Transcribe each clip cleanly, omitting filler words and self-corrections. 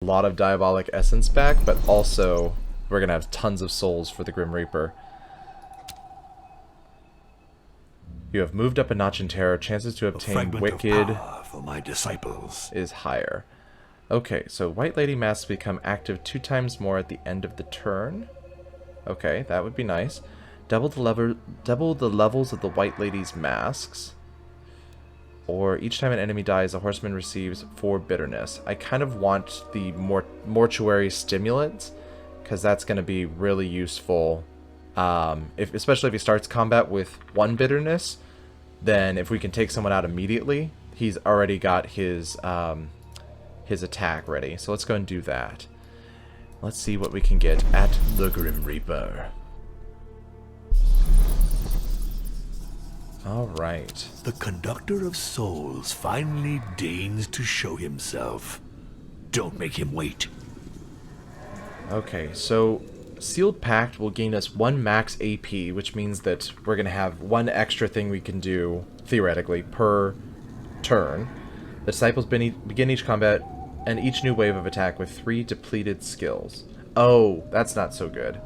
a lot of Diabolic Essence back, but also we're going to have tons of souls for the Grim Reaper. You have moved up a notch in terror. Chances to obtain Wicked for my disciples is higher. Okay, so White Lady masks become active 2 times more at the end of the turn. Okay, that would be nice. Double the levels of the White Lady's masks. Or each time an enemy dies, a horseman receives 4 bitterness. I kind of want the mortuary stimulants, because that's going to be really useful. Especially if he starts combat with 1 bitterness, then if we can take someone out immediately, he's already got his attack ready. So let's go and do that. Let's see what we can get at the Grim Reaper. Alright. The conductor of souls finally deigns to show himself. Don't make him wait. Okay, so Sealed Pact will gain us 1 max AP, which means that we're going to have 1 extra thing we can do, theoretically, per turn. The Disciples begin each combat and each new wave of attack with 3 depleted skills. Oh, that's not so good.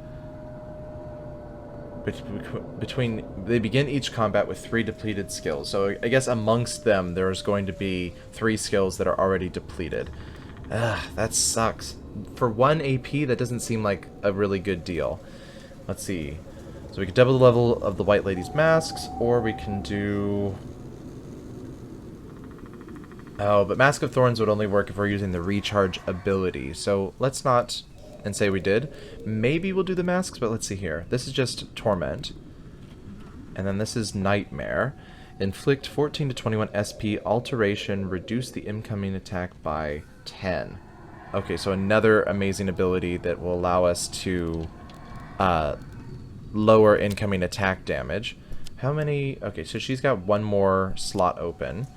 They begin each combat with 3 depleted skills. So I guess amongst them, there's going to be 3 skills that are already depleted. Ugh, that sucks. For 1 AP, that doesn't seem like a really good deal. Let's see. So we could double the level of the White Lady's masks, or we can do... Oh, but Mask of Thorns would only work if we're using the recharge ability. So let's not... and say we did. Maybe we'll do the masks, but let's see here. This is just Torment. And then this is Nightmare. Inflict 14 to 21 SP. Alteration. Reduce the incoming attack by 10. Okay, so another amazing ability that will allow us to lower incoming attack damage. How many... Okay, so she's got 1 more slot open.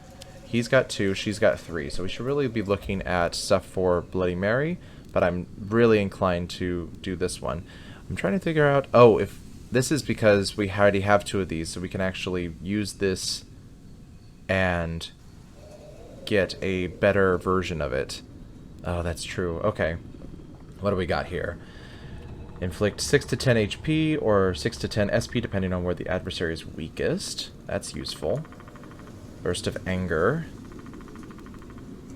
He's got 2, she's got 3. So we should really be looking at stuff for Bloody Mary. But I'm really inclined to do this one. I'm trying to figure out... Oh, if this is because we already have 2 of these, so we can actually use this and get a better version of it. Oh, that's true. Okay. What do we got here? Inflict 6 to 10 HP or 6 to 10 SP, depending on where the adversary is weakest. That's useful. Burst of Anger.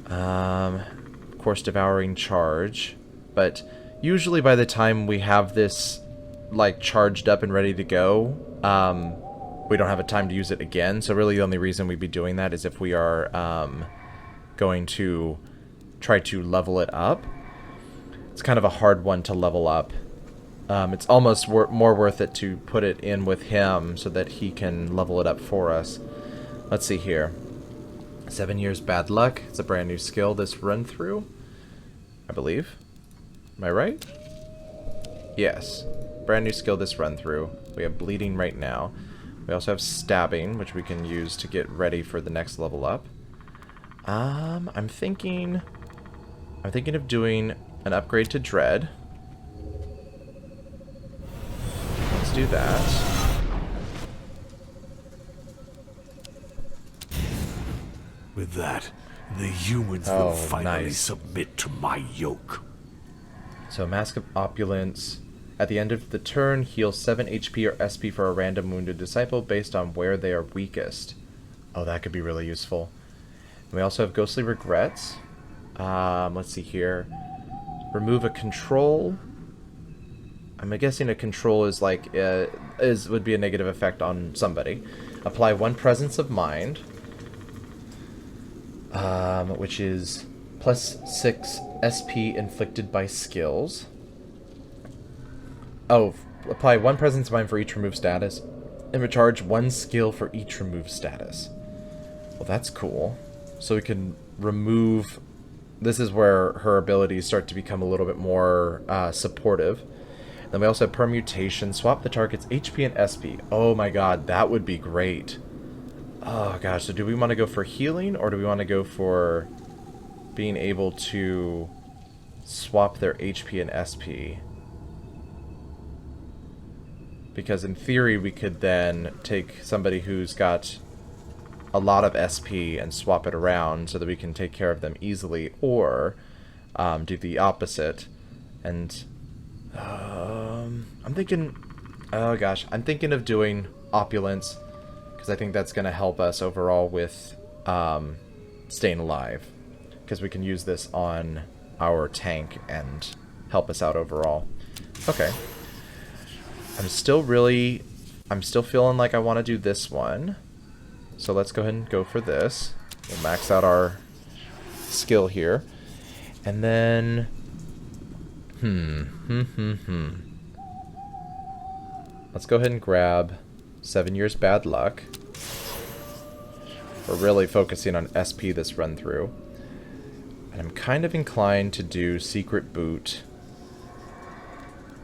Of course, Devouring Charge. But usually by the time we have this like charged up and ready to go, we don't have a time to use it again. So really the only reason we'd be doing that is if we are going to try to level it up. It's kind of a hard one to level up. It's almost more worth it to put it in with him so that he can level it up for us. Let's see here. 7 years bad luck. It's a brand new skill this run through, I believe. Am I right? Yes. Brand new skill this run through. We have bleeding right now. We also have stabbing, which we can use to get ready for the next level up. I'm thinking of doing an upgrade to Dread. Let's do that. With that, the humans will finally submit to my yoke. So Mask of Opulence. At the end of the turn, heal 7 HP or SP for a random wounded disciple based on where they are weakest. Oh, that could be really useful. And we also have Ghostly Regrets. Let's see here. Remove a control. I'm guessing a control is like would be a negative effect on somebody. Apply 1 Presence of Mind, which is plus 6 SP inflicted by skills. Oh, apply 1 Presence of Mind for each removed status, and recharge 1 skill for each removed status. Well, that's cool. So we can remove... This is where her abilities start to become a little bit more supportive. Then we also have Permutation. Swap the target's HP and SP. Oh my god, that would be great. Oh gosh, so do we want to go for healing, or do we want to go for being able to swap their HP and SP? Because in theory, we could then take somebody who's got a lot of SP and swap it around so that we can take care of them easily, or do the opposite. And I'm thinking, oh gosh, I'm thinking of doing opulence, because I think that's going to help us overall with staying alive, because we can use this on our tank and help us out overall. Okay. I'm still feeling like I want to do this one. So let's go ahead and go for this. We'll max out our skill here. And then... Let's go ahead and grab 7 years bad luck. We're really focusing on SP this run through. And I'm kind of inclined to do secret boot.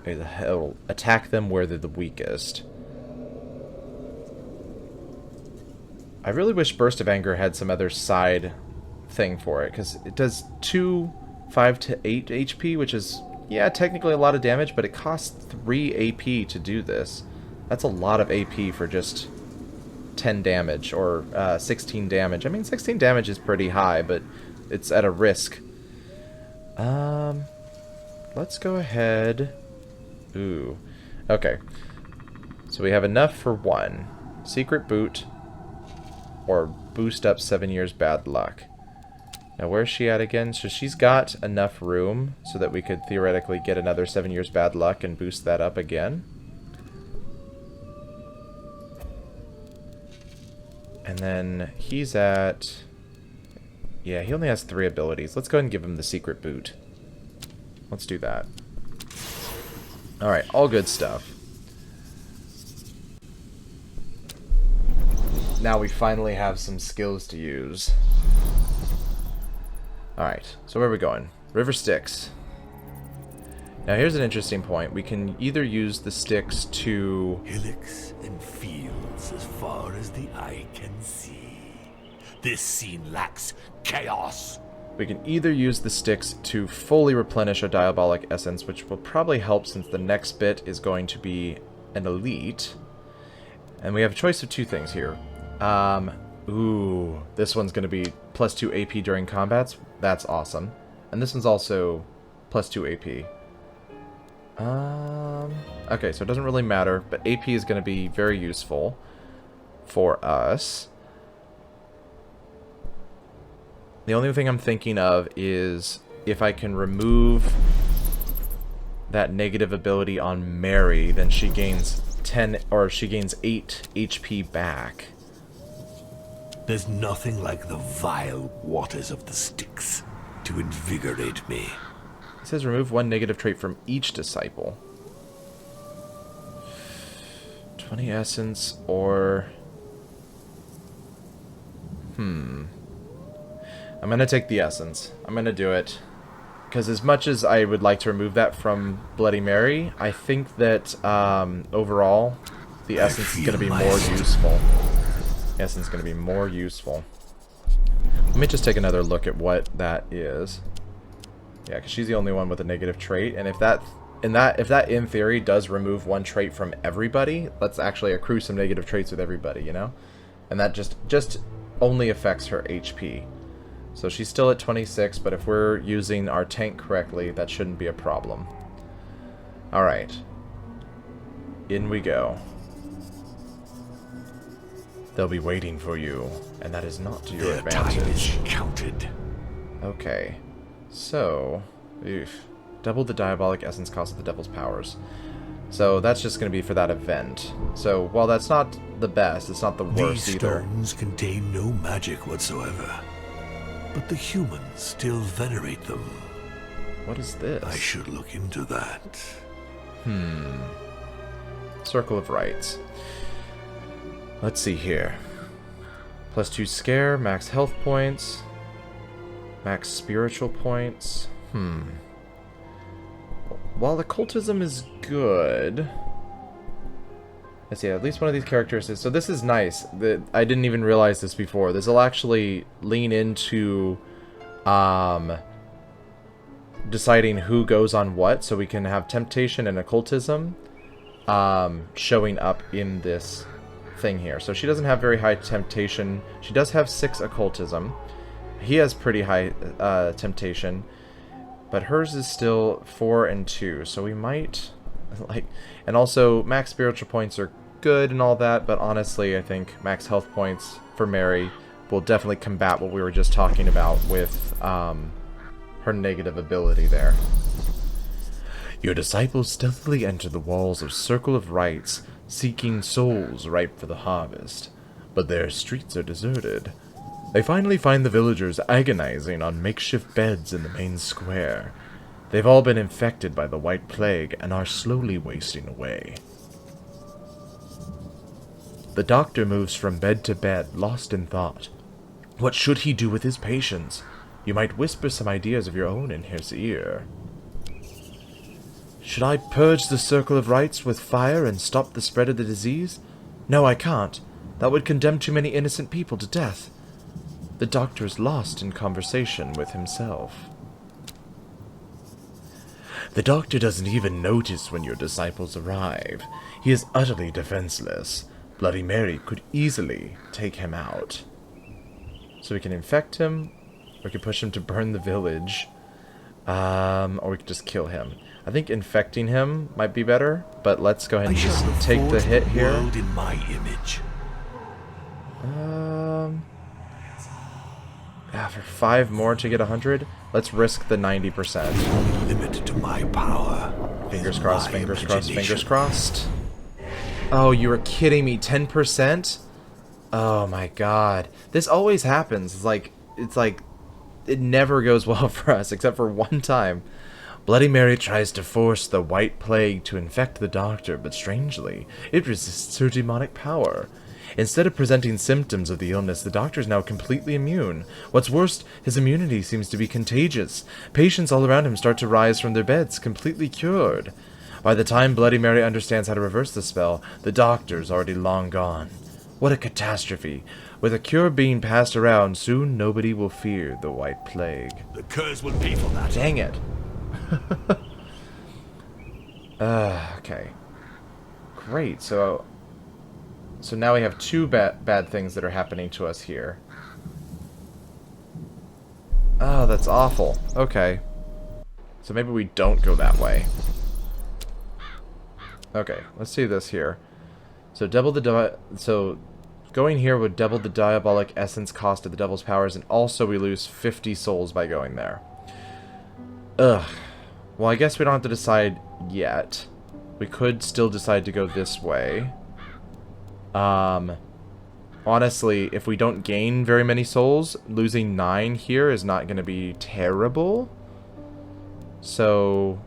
It'll attack them where they're the weakest. I really wish Burst of Anger had some other side thing for it, because it does 5 to 8 HP, which is, yeah, technically a lot of damage, but it costs 3 AP to do this. That's a lot of AP for just 10 damage, or 16 damage. I mean, 16 damage is pretty high, but it's at a risk. Let's go ahead. Ooh. Okay. So we have enough for one. Secret boot. Or boost up 7 years bad luck. Now where's she at again? So she's got enough room so that we could theoretically get another 7 years bad luck and boost that up again. And then he's at... Yeah, he only has 3 abilities. Let's go ahead and give him the secret boot. Let's do that. Alright, all good stuff. Now we finally have some skills to use. Alright, so where are we going? River Styx. Now here's an interesting point. We can either use the sticks to... Hillocks and fields as far as the eye can see. This scene lacks chaos. We can either use the sticks to fully replenish a diabolic essence, which will probably help since the next bit is going to be an elite. And we have a choice of 2 things here. Ooh, this one's going to be plus 2 AP during combats. That's awesome. And this one's also plus 2 AP. Okay, so it doesn't really matter, but AP is going to be very useful for us. The only thing I'm thinking of is if I can remove that negative ability on Mary, then she gains 10, or she gains 8 HP back. There's nothing like the vile waters of the Styx to invigorate me. It says remove 1 negative trait from each disciple. 20 essence or... I'm going to take the essence. I'm going to do it. Because as much as I would like to remove that from Bloody Mary, I think that overall the essence is going to be more useful. The essence is going to be more useful. Let me just take another look at what that is. Yeah, because she's the only one with a negative trait, and if that in theory does remove 1 trait from everybody, let's actually accrue some negative traits with everybody, you know? And that just only affects her HP. So she's still at 26, but if we're using our tank correctly, that shouldn't be a problem. Alright. In we go. They'll be waiting for you, and that is not to your advantage. Time is counted. Okay. So, double the diabolic essence cost of the devil's powers. So that's just going to be for that event. So while that's not the best, it's not the worst either. These stones contain no magic whatsoever, but the humans still venerate them. What is this? I should look into that. Circle of Rights. Let's see here. Plus 2 scare, max health points, max spiritual points. While occultism is good... Let's see, at least one of these characters is... So this is nice. I didn't even realize this before. This will actually lean into deciding who goes on what. So we can have temptation and occultism showing up in this thing here. So she doesn't have very high temptation. She does have 6 occultism. He has pretty high temptation. But hers is still 4 and 2, so we might, like, and also max spiritual points are good and all that, but honestly, I think max health points for Mary will definitely combat what we were just talking about with her negative ability there. Your disciples stealthily enter the walls of Circle of Rites, seeking souls ripe for the harvest, but their streets are deserted. They finally find the villagers agonizing on makeshift beds in the main square. They've all been infected by the White Plague and are slowly wasting away. The doctor moves from bed to bed, lost in thought. What should he do with his patients? You might whisper some ideas of your own in his ear. Should I purge the Circle of Rites with fire and stop the spread of the disease? No, I can't. That would condemn too many innocent people to death. The doctor is lost in conversation with himself. The doctor doesn't even notice when your disciples arrive. He is utterly defenseless. Bloody Mary could easily take him out. So we can infect him, or we can push him to burn the village, or we can just kill him. I think infecting him might be better, but let's go ahead and just take the hit here. World in my image. Yeah, for 5 more to get 100, let's risk the 90%. Limit to my power. Fingers crossed, fingers crossed, fingers crossed. Oh, you were kidding me, 10%? Oh my god. This always happens. It's like it never goes well for us, except for one time. Bloody Mary tries to force the White Plague to infect the doctor, but strangely, it resists her demonic power. Instead of presenting symptoms of the illness, the doctor is now completely immune. What's worse, his immunity seems to be contagious. Patients all around him start to rise from their beds, completely cured. By the time Bloody Mary understands how to reverse the spell, the doctor's already long gone. What a catastrophe. With a cure being passed around, soon nobody will fear the White Plague. The curse will pay for that. Dang it. Okay. Great, so now we have 2 bad things that are happening to us here. Oh, that's awful. Okay. So maybe we don't go that way. Okay, let's see this here. So going here would double the diabolic essence cost of the devil's powers, and also we lose 50 souls by going there. Ugh. Well, I guess we don't have to decide yet. We could still decide to go this way. Honestly, if we don't gain very many souls, losing 9 here is not going to be terrible. So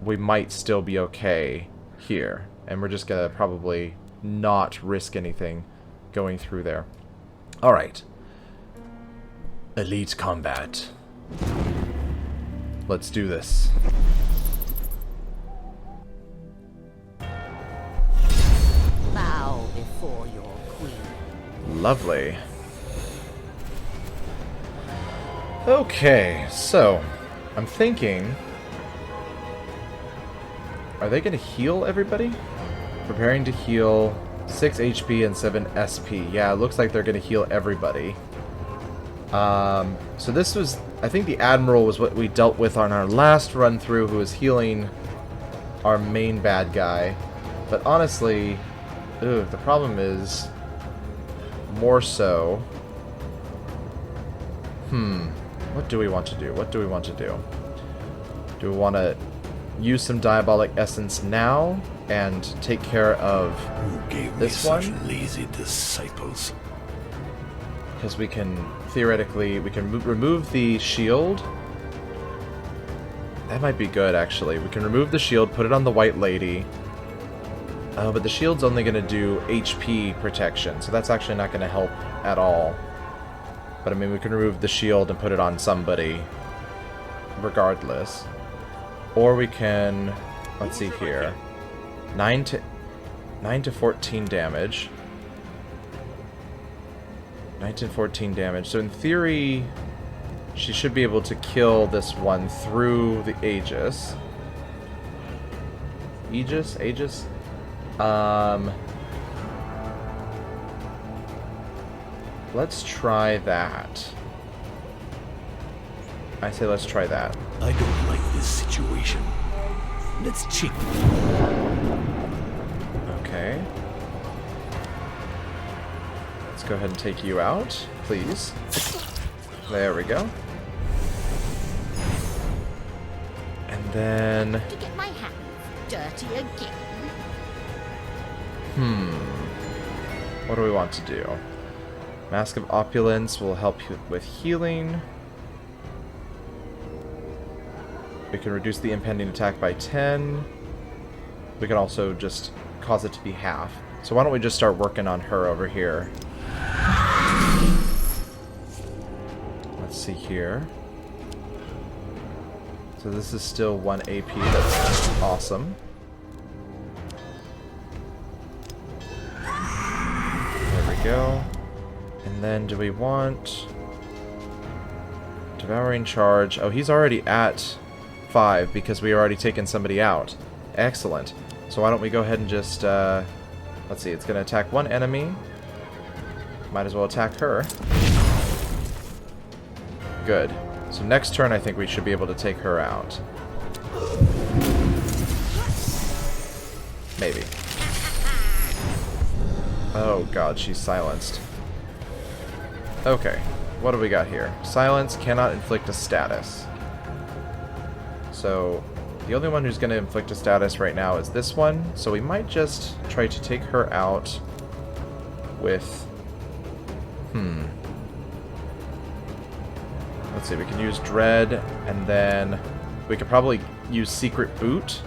we might still be okay here. And we're just going to probably not risk anything going through there. Alright. Elite combat. Let's do this. Bow before your queen. Lovely. Okay, so I'm thinking, are they going to heal everybody? Preparing to heal 6 HP and 7 SP. Yeah, it looks like they're going to heal everybody. So this was, I think the Admiral was what we dealt with on our last run through, who was healing our main bad guy. But honestly, the problem is more so. What do we want to do? What do we want to do? Do we want to use some Diabolic Essence now and take care of this one? Such lazy disciples. Because we can, theoretically, we can remove the shield. That might be good, actually. We can remove the shield, put it on the White Lady. But the shield's only going to do HP protection, so that's actually not going to help at all. But I mean, we can remove the shield and put it on somebody regardless. Or we can, let's see here, 9 to 14 damage. 9 to 14 damage. So in theory, she should be able to kill this one through the Aegis. Aegis? Let's try that. I say let's try that. I don't like this situation. Let's check. Okay. Let's go ahead and take you out, please. There we go. And then... To get my hands dirty again. What do we want to do? Mask of Opulence will help you with healing. We can reduce the impending attack by 10. We can also just cause it to be half. So why don't we just start working on her over here? Let's see here. So this is still 1 AP. That's awesome. There we go. And then do we want... Devouring Charge. Oh, he's already at 5 because we already taken somebody out. Excellent. So why don't we go ahead and just... let's see, it's going to attack one enemy. Might as well attack her. Good. So next turn I think we should be able to take her out. Maybe. Oh god, she's silenced. Okay, what do we got here? Silence cannot inflict a status. So, the only one who's going to inflict a status right now is this one, so we might just try to take her out with... Let's see, we can use Dread, and then we could probably use Secret Boot.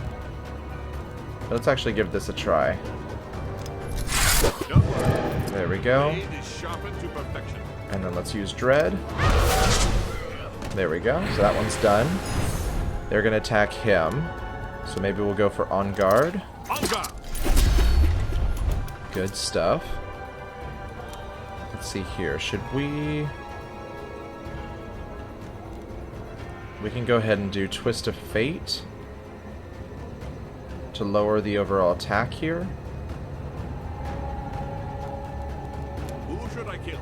Let's actually give this a try. There we go. And then let's use Dread. There we go. So that one's done. They're going to attack him. So maybe we'll go for On Guard. Good stuff. Let's see here. Should we... We can go ahead and do Twist of Fate to lower the overall attack here. Who should I kill?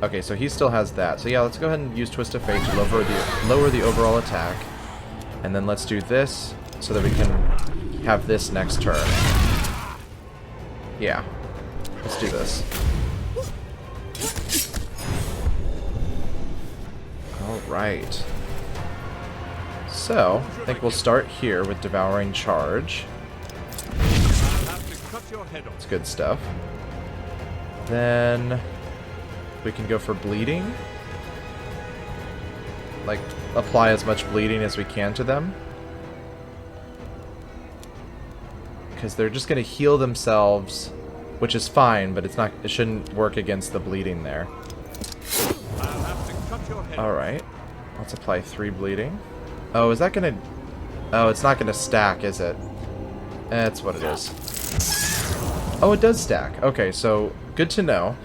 Okay, so he still has that. So yeah, let's go ahead and use Twist of Fate to lower the overall attack. And then let's do this so that we can have this next turn. Yeah. Let's do this. Alright. So, I think we'll start here with Devouring Charge. It's good stuff. Then we can go for Bleeding. Like, apply as much bleeding as we can to them. Because they're just going to heal themselves, which is fine, but it shouldn't work against the bleeding there. Alright. Let's apply 3 bleeding. Oh, is that gonna... Oh, it's not gonna stack, is it? That's what it is. Oh, it does stack. Okay, so good to know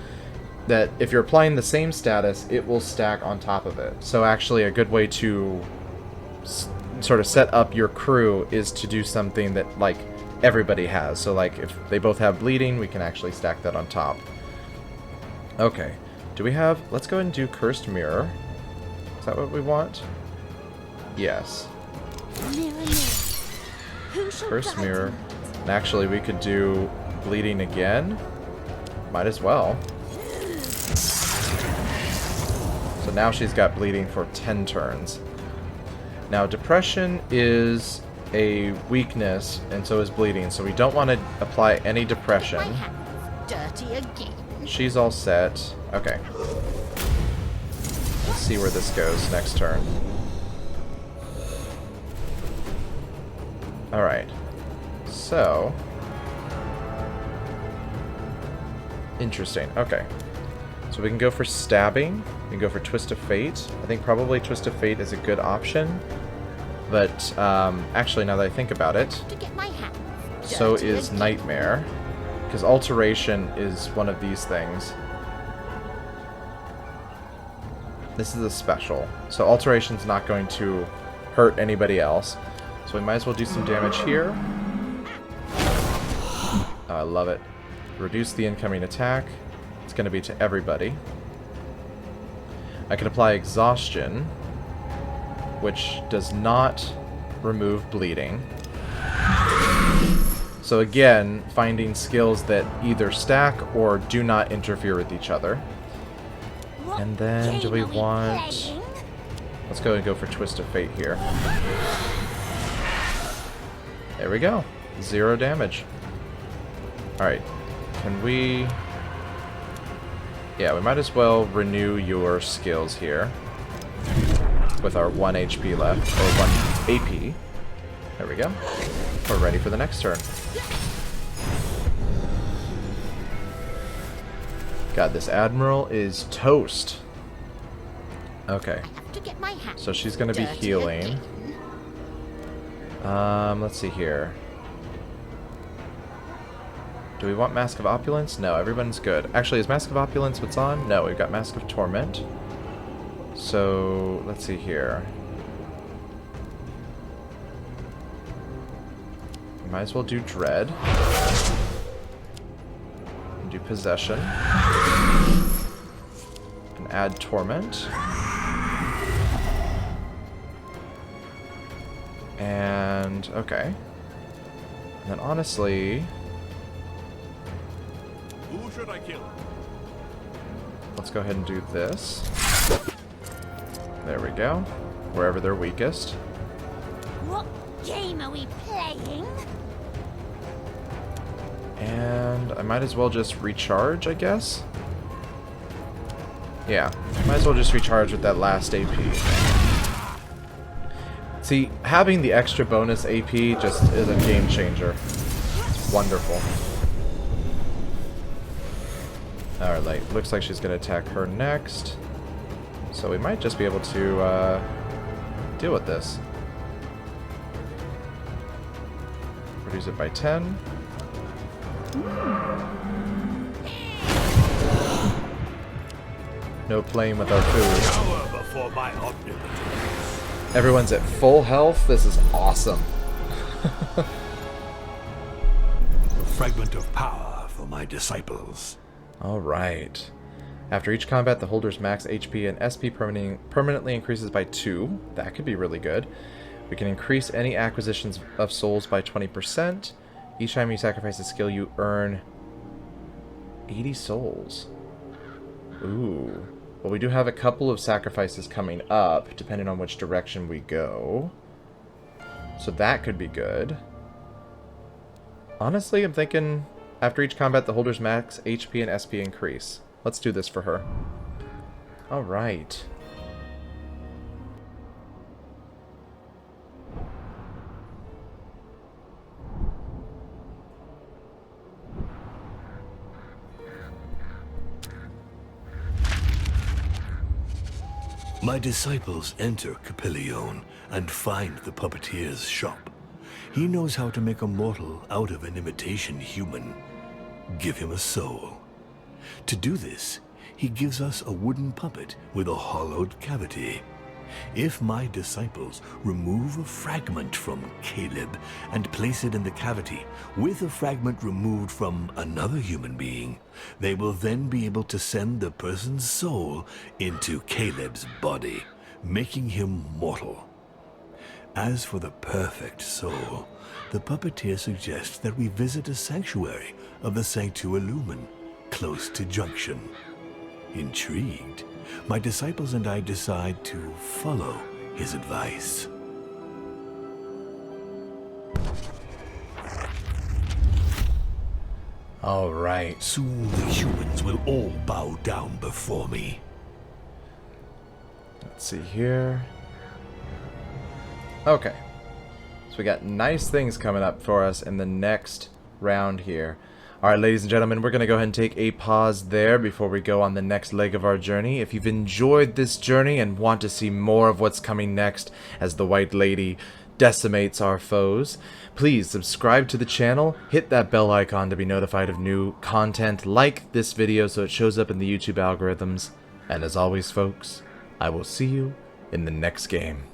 that if you're applying the same status, it will stack on top of it. So actually a good way to sort of set up your crew is to do something that, like, everybody has. So, like, if they both have bleeding, we can actually stack that on top. Okay. Do we have... Let's go ahead and do Cursed Mirror. Is that what we want? Yes. Mirror, mirror. Who shall Cursed guide Mirror. me? And actually, we could do Bleeding again. Might as well. So now she's got Bleeding for 10 turns. Now, Depression is a weakness, and so is Bleeding, so we don't want to apply any Depression. My hands dirty again. She's all set. Okay. Let's see where this goes next turn. Alright. So... Interesting. Okay. So we can go for Stabbing. We can go for Twist of Fate. I think probably Twist of Fate is a good option. But, actually, now that I think about it, To get my hands so dirty is again. Nightmare. Because Alteration is one of these things. This is a special. So Alteration's not going to hurt anybody else. So we might as well do some damage here. Oh, I love it. Reduce the incoming attack. It's going to be to everybody. I can apply Exhaustion. which does not remove bleeding. So again, finding skills that either stack or do not interfere with each other. What And then do we game are want... playing? Let's go and go for Twist of Fate here. There we go. 0 damage. Alright. Can we... Yeah, we might as well renew your skills here. With our 1 HP left. Or 1 AP. There we go. We're ready for the next turn. God, this Admiral is toast. Okay. I have to get my hands So she's going to be dirty healing. again. Let's see here. Do we want Mask of Opulence? No, everyone's good. Actually, is Mask of Opulence what's on? No, we've got Mask of Torment. So, let's see here. We might as well do Dread. And do Possession. And add Torment. And, okay. And then honestly... Who should I kill? Let's go ahead and do this. There we go. Wherever they're weakest. What game are we playing? And I might as well just recharge, I guess? Yeah, might as well just recharge with that last AP. See, having the extra bonus AP just is a game changer. It's wonderful. Alright, looks like she's going to attack her next. So we might just be able to deal with this. Reduce it by 10. No playing with our food. Power before my omnipotence. Everyone's at full health. This is awesome. A fragment of power for my disciples. Alright. After each combat, the holder's max HP and SP permanently increases by 2. That could be really good. We can increase any acquisitions of souls by 20%. Each time you sacrifice a skill, you earn 80 souls. Ooh. Well, we do have a couple of sacrifices coming up, depending on which direction we go. So that could be good. Honestly, I'm thinking after each combat, the holder's max HP and SP increase. Let's do this for her. Alright. My disciples enter Capillion and find the puppeteer's shop. He knows how to make a mortal out of an imitation human. Give him a soul. To do this, he gives us a wooden puppet with a hollowed cavity. If my disciples remove a fragment from Caleb and place it in the cavity with a fragment removed from another human being, they will then be able to send the person's soul into Caleb's body, making him mortal. As for the perfect soul, the puppeteer suggests that we visit a sanctuary of the Sanctua Lumen, close to Junction. Intrigued, my disciples and I decide to follow his advice. All right. Soon the humans will all bow down before me. Let's see here. Okay. So we got nice things coming up for us in the next round here. Alright, ladies and gentlemen, we're going to go ahead and take a pause there before we go on the next leg of our journey. If you've enjoyed this journey and want to see more of what's coming next as the White Lady decimates our foes, please subscribe to the channel, hit that bell icon to be notified of new content, like this video so it shows up in the YouTube algorithms, and as always folks, I will see you in the next game.